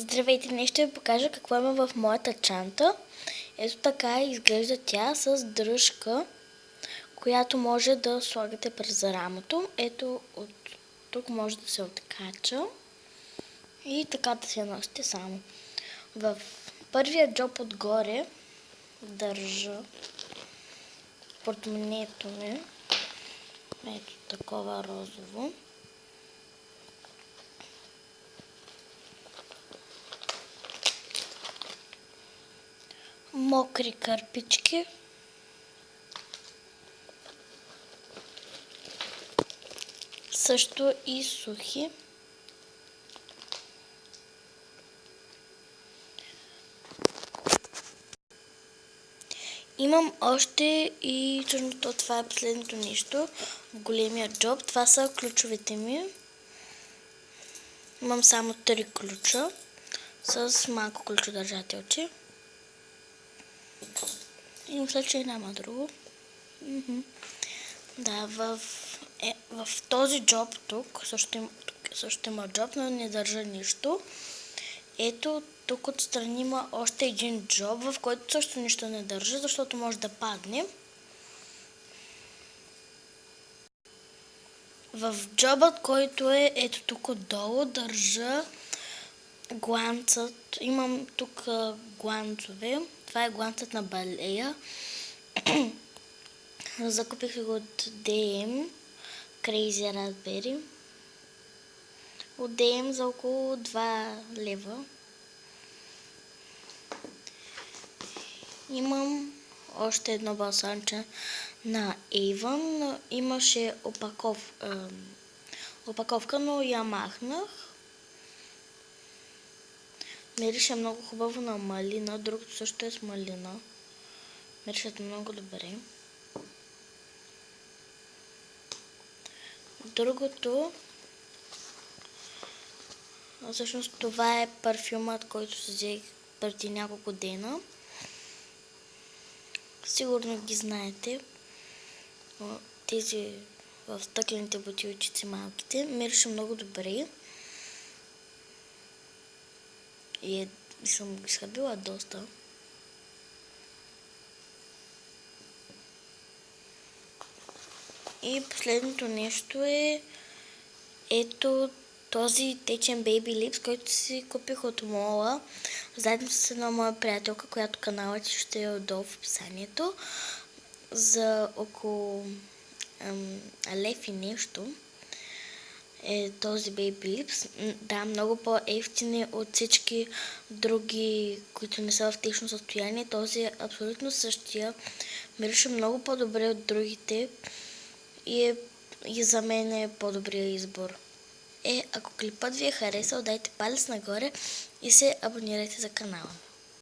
Здравейте, днес ще ви покажа какво има в моята чанта. Ето така изглежда тя с дръжка, която може да слагате през рамото. Ето от тук може да се откача и така да се носите само. В първия джоб отгоре държа портмонето ми. Ето такова розово. Мокри кърпички. Също и сухи. Имам още и всъщност това е последното нещо в големия джоб. Това са ключовете ми. Имам само 3 ключа с малко ключодържателче. И мисля, че няма друго. Да, в този джоб тук също има джоб, но не държа нищо. Ето тук отстрани има още един джоб, в който също нищо не държа, защото може да падне. В джобът, който е ето тук отдолу, държа гланцът. Имам тук гланцове. Това е гланцът на балея. Закупих го от DM Crazy Raspberry. От DM за около 2 лева. Имам още едно балсанче на Avon. Имаше опаковка, но я махнах. Мирише много хубаво на малина. Другото също е с малина. Миришат много добре. Другото, всъщност това е парфюмът, който се взех преди няколко дена. Сигурно ги знаете. Тези в стъклените бутилчици малките. Мирише много добре. И съм ги изхабила доста. И последното нещо е ето този течен Baby Lips, който си купих от мола, заедно с една моя приятелка, която каналът ще е отдолу в описанието, за около лев и нещо е този Baby Lips. Да, много по-евтини от всички други, които не са в течно състояние. Този е абсолютно същия. Мирише много по-добре от другите и за мен е по-добрия избор. Ако клипът ви е харесал, дайте палец нагоре и се абонирайте за канала.